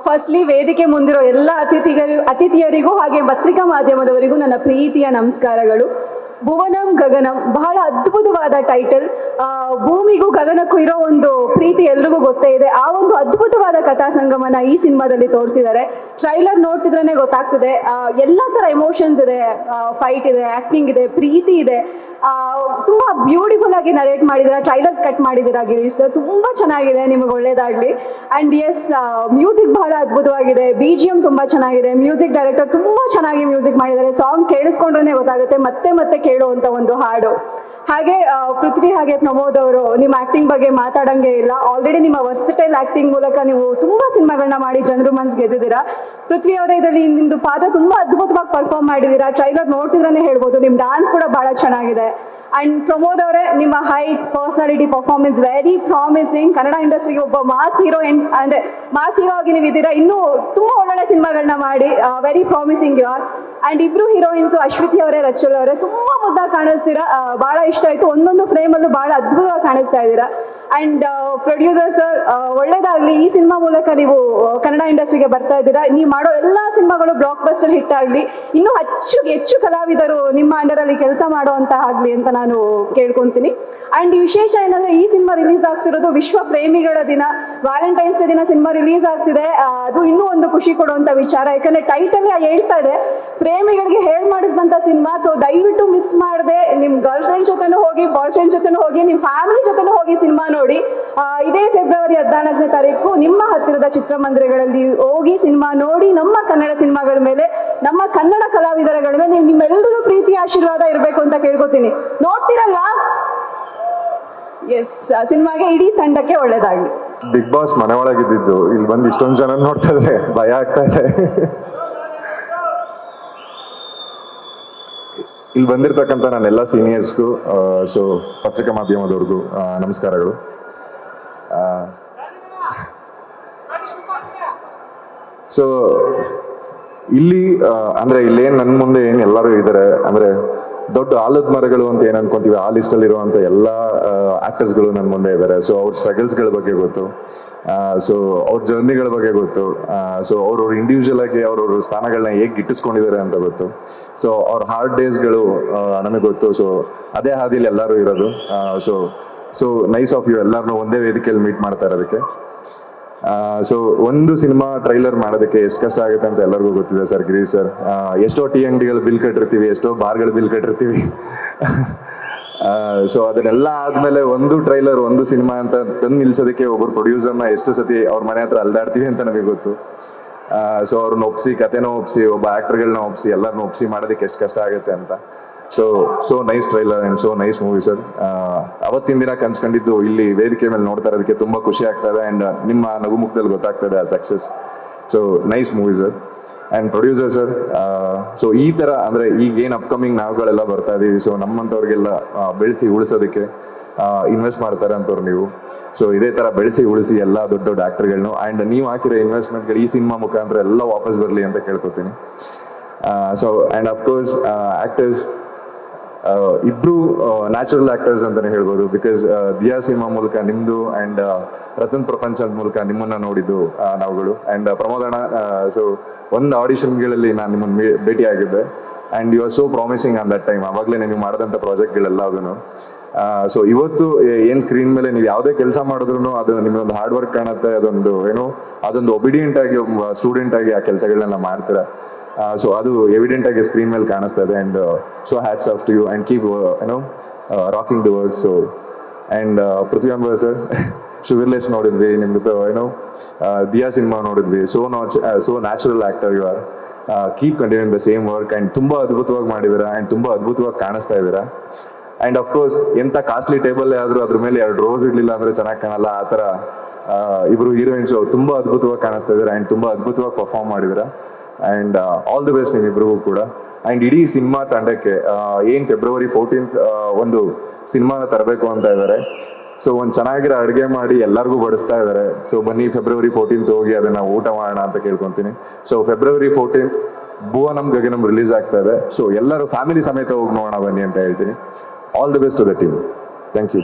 Firstly ವೇದಿಕೆ ಮುಂದಿರೋ ಎಲ್ಲ ಅತಿಥಿಯರಿಗೂ ಹಾಗೆ ಪತ್ರಿಕಾ ಮಾಧ್ಯಮದವರಿಗೂ ನನ್ನ ಪ್ರೀತಿಯ ನಮಸ್ಕಾರಗಳು. ಭುವನಂ ಗಗನಂ ಬಹಳ ಅದ್ಭುತವಾದ ಟೈಟಲ್. ಭೂಮಿಗೂ ಗಗನಕ್ಕೂ ಇರೋ ಒಂದು ಪ್ರೀತಿ ಎಲ್ರಿಗೂ ಗೊತ್ತೇ ಇದೆ. ಆ ಒಂದು ಅದ್ಭುತವಾದ ಕಥಾ ಸಂಗಮನ ಈ ಸಿನಿಮಾದಲ್ಲಿ ತೋರಿಸಿದ್ದಾರೆ. ಟ್ರೈಲರ್ ನೋಡ್ತಿದ್ರೇನೆ ಗೊತ್ತಾಗ್ತದೆ. ಎಲ್ಲ ತರ ಎಮೋಷನ್ಸ್ ಇದೆ, ಫೈಟ್ ಇದೆ, ಆಕ್ಟಿಂಗ್ ಇದೆ, ಪ್ರೀತಿ ಇದೆ. ತುಂಬಾ ಬ್ಯೂಟಿಫುಲ್ ಆಗಿ ನರೇಟ್ ಮಾಡಿದ್ದೀರಾ, ಟ್ರೈಲರ್ ಕಟ್ ಮಾಡಿದ್ದೀರಾ ಗಿರೀಶ್ ಸರ್, ತುಂಬಾ ಚೆನ್ನಾಗಿದೆ, ನಿಮಗೆ ಒಳ್ಳೇದಾಗ್ಲಿ. ಅಂಡ್ ಎಸ್, ಮ್ಯೂಸಿಕ್ ಬಹಳ ಅದ್ಭುತವಾಗಿದೆ, BGM ತುಂಬಾ ಚೆನ್ನಾಗಿದೆ, ಮ್ಯೂಸಿಕ್ ಡೈರೆಕ್ಟರ್ ತುಂಬಾ ಚೆನ್ನಾಗಿ ಮ್ಯೂಸಿಕ್ ಮಾಡಿದ್ದಾರೆ. ಸಾಂಗ್ ಕೇಳಿಸ್ಕೊಂಡ್ರೆ ಗೊತ್ತಾಗುತ್ತೆ ಮತ್ತೆ ಮತ್ತೆ ಕೇಳುವಂತ ಒಂದು ಹಾಡು. ಹಾಗೆ ಪೃಥ್ವಿ ಹಾಗೆ ಪ್ರಮೋದ್ ಅವರು ನಿಮ್ಮ ಆಕ್ಟಿಂಗ್ ಬಗ್ಗೆ ಮಾತಾಡಂಗೆ ಇಲ್ಲ. ಆಲ್ರೆಡಿ ನಿಮ್ಮ ವರ್ಸಟೈಲ್ ಆಕ್ಟಿಂಗ್ ಮೂಲಕ ನೀವು ತುಂಬಾ ಸಿನಿಮಾಗಳನ್ನ ಮಾಡಿ ಜನರು ಮನ್ಸ್ ಗೆದ್ದಿದ್ದೀರಾ. ಪೃಥ್ವಿ ಅವರೇ, ಇದರಲ್ಲಿ ನಿಮ್ದು ಪಾತ್ರ ತುಂಬಾ ಅದ್ಭುತವಾಗಿ ಪರ್ಫಾರ್ಮ್ ಮಾಡಿದ್ದೀರಾ. ಟ್ರೈಲರ್ ನೋಡ್ತಿದ್ರೆ ಹೇಳ್ಬೋದು. ನಿಮ್ ಡಾನ್ಸ್ ಕೂಡ ಬಹಳ ಚೆನ್ನಾಗಿದೆ. ಅಂಡ್ ಪ್ರಮೋದ್ ಅವರೇ, ನಿಮ್ಮ height, personality, performance very promising. Kannada ಇಂಡಸ್ಟ್ರಿಗೆ ಒಬ್ಬ ಮಾಸ್ ಹೀರೋ ಅಂದ್ರೆ ಮಾಸ್ ಹೀರೋ ಆಗಿ ನೀವು ಇದ್ದೀರಾ. ಇನ್ನೂ ತುಂಬಾ ಒಳ್ಳೊಳ್ಳೆ ಸಿನಿಮಾಗಳನ್ನ ಮಾಡಿ very promising you are. And ಇಬ್ರು ಹೀರೋಯಿನ್ಸ್, ಅಶ್ವಿತಿ ಅವರೇ, ರಚಲ್ ಅವರೇ, ತುಂಬಾ ಮುದ್ದಾಗಿ ಕಾಣಿಸ್ತೀರಾ. ಬಹಳ ಇಷ್ಟ ಆಯ್ತು. ಒಂದೊಂದು ಫ್ರೇಮ್ ಅಲ್ಲೂ ಬಹಳ ಅದ್ಭುತವಾಗಿ ಕಾಣಿಸ್ತಾ ಇದ್ದೀರಾ. ಅಂಡ್ ಪ್ರೊಡ್ಯೂಸರ್ ಸರ್, ಒಳ್ಳೇದಾಗ್ಲಿ. ಈ ಸಿನಿಮಾ ಮೂಲಕ ನೀವು ಕನ್ನಡ ಇಂಡಸ್ಟ್ರಿಗೆ ಬರ್ತಾ ಇದ್ದೀರಾ. ನೀವು ಮಾಡೋ ಎಲ್ಲಾ ಸಿನಿಮಾಗಳು ಬ್ಲಾಕ್ ಬಸ್ಟರ್ ಹಿಟ್ ಆಗ್ಲಿ. ಇನ್ನೂ ಹೆಚ್ಚು ಕಲಾವಿದರು ನಿಮ್ಮ ಅಂಡರ್ ಅಲ್ಲಿ ಕೆಲಸ ಮಾಡುವಂತ ಆಗ್ಲಿ ಅಂತ ನಾನು ಕೇಳ್ಕೊಂತೀನಿ. ಅಂಡ್ ವಿಶೇಷ ಏನಂದ್ರೆ, ಈ ಸಿನಿಮಾ ರಿಲೀಸ್ ಆಗ್ತಿರೋದು ವಿಶ್ವ ಪ್ರೇಮಿಗಳ ದಿನ, ವ್ಯಾಲೆಂಟೈನ್ಸ್ ಡೇ ದಿನ ಸಿನಿಮಾ ರಿಲೀಸ್ ಆಗ್ತಿದೆ. ಅದು ಇನ್ನೂ ಒಂದು ಖುಷಿ ಕೊಡುವಂತ ವಿಚಾರ. ಯಾಕಂದ್ರೆ ಟೈಟಲ್ ಹೇಳ್ತಾ ಇದೆ ಪ್ರೇಮಿಗಳಿಗೆ ಮಾಡಿಸಿದಂತ ಸಿನಿಮಾ. ಸೊ ದಯವಿಟ್ಟು ಮಿಸ್ ಮಾಡದೆ ನಿಮ್ ಗರ್ಲ್ ಫ್ರೆಂಡ್ ಜೊತೆನೂ ಹೋಗಿ, ಬಾಯ್ ಫ್ರೆಂಡ್ ಜೊತೆನೂ ಹೋಗಿ, ನಿಮ್ ಫ್ಯಾಮಿಲಿ ಜೊತೆನೂ ಹೋಗಿ ಸಿನಿಮಾ ನೋಡಿ. ಇದೇ ಫೆಬ್ರವರಿ 14ನೇ ತಾರೀಕು ನಿಮ್ಮ ಹತ್ತಿರದ ಚಿತ್ರಮಂದಿರಗಳಲ್ಲಿ ಹೋಗಿ ಸಿನಿಮಾ ನೋಡಿ. ನಮ್ಮ ಕನ್ನಡ ಸಿನಿಮಾಗಳ ಮೇಲೆ, ನಮ್ಮ ಕನ್ನಡ ಕಲಾವಿದರಗಳ ಮೇಲೆ ನಿಮ್ಮೆಲ್ಲರಿಗೂ ಪ್ರೀತಿ ಆಶೀರ್ವಾದ ಇರಬೇಕು ಅಂತ ಕೇಳ್ಕೊತೀನಿ. ನೋಡ್ತೀರಲ್ವಾ? ಎಸ್, ಸಿನಿಮಾಗೆ ಇಡೀ ತಂಡಕ್ಕೆ ಒಳ್ಳೇದಾಗ್ಲಿ. ಬಿಗ್ ಬಾಸ್ ಮನೆ ಒಳಗಿದ್ದು ಇಲ್ಲಿ ಬಂದು ಇಷ್ಟೊಂದು ಜನ ನೋಡ್ತಾ ಇದ್ರೆ ಭಯ ಆಗ್ತಾ ಇದೆ. ಇಲ್ಲಿ ಬಂದಿರ್ತಕ್ಕಂಥ ನನ್ನೆಲ್ಲ ಸೀನಿಯರ್ಸ್ಗೂ, ಸೊ ಪತ್ರಿಕಾ ಮಾಧ್ಯಮದವ್ರಿಗೂ ನಮಸ್ಕಾರಗಳು. ಸೊ ಇಲ್ಲಿ ಅಂದ್ರೆ ಇಲ್ಲೇನ್ ನನ್ನ ಮುಂದೆ ಏನ್ ಎಲ್ಲರೂ ಇದ್ದಾರೆ ಅಂದ್ರೆ ದೊಡ್ಡ ಆಲದ ಮರಗಳು ಅಂತ ಏನ್ ಅನ್ಕೊಂತೀವಿ, ಆ ಲಿಸ್ಟ್ ಅಲ್ಲಿ ಇರುವಂತ ಎಲ್ಲಾ ಆಕ್ಟರ್ಸ್ಗಳು ನನ್ನ ಮುಂದೆ ಇದ್ದಾರೆ. ಸೊ ಅವ್ರ ಸ್ಟ್ರಗಲ್ಸ್ಗಳ ಬಗ್ಗೆ ಗೊತ್ತು, ಸೊ ಅವ್ರ ಜರ್ನಿಗಳ ಬಗ್ಗೆ ಗೊತ್ತು, ಸೊ ಅವ್ರವ್ರ ಇಂಡಿವಿಜುವಲ್ ಆಗಿ ಅವ್ರವ್ರ ಸ್ಥಾನಗಳನ್ನ ಹೇಗೆ ಗಿಟ್ಟಿಸ್ಕೊಂಡಿದ್ದಾರೆ ಅಂತ ಗೊತ್ತು. ಸೊ ಅವ್ರ ಹಾರ್ಡ್ ಡೇಸ್ಗಳು ನಮಗೆ ಗೊತ್ತು. ಸೊ ಅದೇ ಹಾದಿಲಿ ಎಲ್ಲರೂ ಇರೋದು. ಸೊ ನೈಸ್ ಆಫ್ ಯು ಎಲ್ಲರನ್ನೂ ಒಂದೇ ವೇದಿಕೆಯಲ್ಲಿ ಮೀಟ್ ಮಾಡ್ತಾ ಇರೋದಕ್ಕೆ. ಸೊ ಒಂದು ಸಿನಿಮಾ ಟ್ರೈಲರ್ ಮಾಡೋದಕ್ಕೆ ಎಷ್ಟು ಕಷ್ಟ ಆಗುತ್ತೆ ಅಂತ ಎಲ್ಲರಿಗೂ ಗೊತ್ತಿದೆ ಸರ್, ಗಿರೀಶ್ ಸರ್. ಎಷ್ಟೋ ಟೀ ಅಂಗಡಿಗಳು ಬಿಲ್ ಕಟ್ಟಿರ್ತೀವಿ, ಎಷ್ಟೋ ಬಾರ್ಗಳು ಬಿಲ್ ಕಟ್ಟಿರ್ತೀವಿ. ಸೊ ಅದನ್ನೆಲ್ಲ ಆದ್ಮೇಲೆ ಒಂದು ಟ್ರೈಲರ್, ಒಂದು ಸಿನಿಮಾ ಅಂತ ತಂದು ನಿಲ್ಸೋದಕ್ಕೆ ಒಬ್ಬರು ಪ್ರೊಡ್ಯೂಸರ್ನ ಎಷ್ಟು ಸತಿ ಅವ್ರ ಮನೆ ಹತ್ರ ಅಲ್ದಾಡ್ತೀವಿ ಅಂತ ನಮಗೆ ಗೊತ್ತು. ಸೊ ಅವ್ರನ್ನ ಒಪ್ಸಿ, ಕತೆನೋ ಒಪ್ಸಿ, ಒಬ್ಬ ಆಕ್ಟರ್ಗಳನ್ನ ಒಪ್ಸಿ, ಎಲ್ಲರನ್ನ ಒಪ್ಸಿ ಮಾಡೋದಕ್ಕೆ ಎಷ್ಟು ಕಷ್ಟ ಆಗುತ್ತೆ ಅಂತ. So nice trailer and so nice movie sir. ಅವತ್ತಿನ ದಿನ ಕನ್ಸ್ಕೊಂಡಿದ್ದು ಇಲ್ಲಿ ವೇದಿಕೆ ಮೇಲೆ ನೋಡ್ತಾ ಇರೋದಕ್ಕೆ ತುಂಬಾ ಖುಷಿ ಆಗ್ತಾ ಇದೆ. ಅಂಡ್ ನಿಮ್ಮ ನಗುಮುಖದಲ್ಲಿ ಗೊತ್ತಾಗ್ತದೆ ಆ success. So nice movie sir. And producer sir, so ಈ ತರ ಅಂದ್ರೆ ಈಗ ಏನ್ ಅಪ್ಕಮಿಂಗ್ ನಾವುಗಳೆಲ್ಲ ಬರ್ತಾ ಇದೀವಿ, ಸೊ ನಮ್ಮಂತವ್ರಿಗೆಲ್ಲ ಬೆಳೆಸಿ ಉಳಿಸೋದಕ್ಕೆ ಇನ್ವೆಸ್ಟ್ ಮಾಡ್ತಾರೆ ಅಂತವ್ರು ನೀವು. ಸೊ ಇದೇ ತರ ಬೆಳೆಸಿ ಉಳಿಸಿ ಎಲ್ಲ ದೊಡ್ಡ ದೊಡ್ಡ ಆಕ್ಟರ್ಗಳನ್ನು. ಅಂಡ್ ನೀವು ಹಾಕಿರೋ ಇನ್ವೆಸ್ಟ್ಮೆಂಟ್ಗಳು ಈ ಸಿನಿಮಾ ಮುಖಾಂತರ ಎಲ್ಲ ವಾಪಸ್ ಬರಲಿ ಅಂತ ಕೇಳ್ಕೊತೀನಿ. ಸೊ ಅಂಡ್ ಅಫ್ಕೋರ್ಸ್ ಆಕ್ಟರ್ಸ್ ಇಬ್ರು ನ್ಯಾಚುರಲ್ ಆಕ್ಟರ್ಸ್ ಅಂತಾನೆ ಹೇಳ್ಬೋದು. ಬಿಕಾಸ್ ದಿಯಾ ಸಿನಿಮಾ ಮೂಲಕ ನಿಮ್ದು ಅಂಡ್ ರತನ್ ಪ್ರಪಂಚದ ಮೂಲಕ ನಿಮ್ಮನ್ನ ನೋಡಿದ್ದು ನಾವುಗಳು. ಅಂಡ್ ಪ್ರಮೋದಣ್ಣ, ಸೊ ಒಂದು ಆಡಿಷನ್ಗಳಲ್ಲಿ ನಾನು ನಿಮ್ಮನ್ನು ಭೇಟಿ ಆಗಿದ್ದೆ. And you are so promising on that time. ಅವಾಗಲೇ ನೀವು ಮಾಡಿದಂಥ ಪ್ರಾಜೆಕ್ಟ್ಗಳೆಲ್ಲ ಅದನ್ನು. ಸೊ ಇವತ್ತು ಏನ್ ಸ್ಕ್ರೀನ್ ಮೇಲೆ ನೀವು ಯಾವುದೇ ಕೆಲಸ ಮಾಡಿದ್ರು ಅದು ನಿಮ್ಮೊಂದು ಹಾರ್ಡ್ ವರ್ಕ್ ಕಾಣುತ್ತೆ. ಅದೊಂದು ಒಬಿಡಿಯಂಟ್ ಆಗಿ ಒಬ್ಬ ಸ್ಟೂಡೆಂಟ್ ಆಗಿ ಆ ಕೆಲಸಗಳನ್ನೆಲ್ಲ ಮಾಡ್ತೀರಾ. ಸೊ ಅದು ಎವಿಡೆಂಟ್ ಆಗಿ ಸ್ಕ್ರೀನ್ ಮೇಲೆ ಕಾಣಿಸ್ತಾ ಇದೆ. And so hats off to you and keep rocking the work. So and Prithvi sir, sugarless ನೋಡಿದ್ವಿ, ನಿಮ್ದು ದಿಯಾ ಸಿನಿಮಾ ನೋಡಿದ್ವಿ. So natural actor you are. Keep continuing the same work. And ತುಂಬಾ ಅದ್ಭುತವಾಗಿ ಮಾಡಿದ್ದೀರಾ ಅಂಡ್ ತುಂಬಾ ಅದ್ಭುತವಾಗಿ ಕಾಣಿಸ್ತಾ ಇದ್ದೀರಾ. ಅಂಡ್ ಅಫ್ಕೋರ್ಸ್ ಎಂತ ಕಾಸ್ಟ್ಲಿ ಟೇಬಲ್ ಆದ್ರೂ ಅದ್ರ ಮೇಲೆ 2 ರೋಸ್ ಇರ್ಲಿಲ್ಲ ಅಂದ್ರೆ ಚೆನ್ನಾಗಿ ಕಾಣಲ್ಲ. ಆ ತರ ಇಬ್ರು ಹೀರೋಯಿನ್ಸ್ ತುಂಬಾ ಅದ್ಭುತವಾಗಿ ಕಾಣಿಸ್ತಾ ಇದ್ದೀರಾ ಅಂಡ್ ತುಂಬಾ ಅದ್ಭುತವಾಗಿ ಪರ್ಫಾರ್ಮ್ ಮಾಡಿದ್ದೀರಾ. ಅಂಡ್ ಆಲ್ ದಿ ಬೆಸ್ಟ್ ನಿಮ್ಮಿಬ್ರಿಗೂ ಕೂಡ. ಅಂಡ್ ಇಡೀ ಸಿನಿಮಾ ತಂಡಕ್ಕೆ ಏನ್ ಫೆಬ್ರವರಿ 14th ಒಂದು ಸಿನಿಮಾನ ತರಬೇಕು ಅಂತ ಇದ್ದಾರೆ. ಸೊ ಒಂದ್ ಚೆನ್ನಾಗಿರೋ ಅಡುಗೆ ಮಾಡಿ ಎಲ್ಲರಿಗೂ ಬಡಿಸ್ತಾ ಇದ್ದಾರೆ. ಸೊ ಬನ್ನಿ ಫೆಬ್ರವರಿ 14th ಹೋಗಿ ಅದನ್ನ ಊಟ ಮಾಡೋಣ ಅಂತ ಕೇಳ್ಕೊಂತೀನಿ. So February 14th ಭುವನಂ Gaganam release ಆಗ್ತಾ ಇದೆ. ಸೊ ಎಲ್ಲರೂ ಫ್ಯಾಮಿಲಿ ಸಮೇತ ಹೋಗಿ ನೋಡೋಣ ಬನ್ನಿ ಅಂತ ಹೇಳ್ತೀನಿ. All the best to the team. Thank you.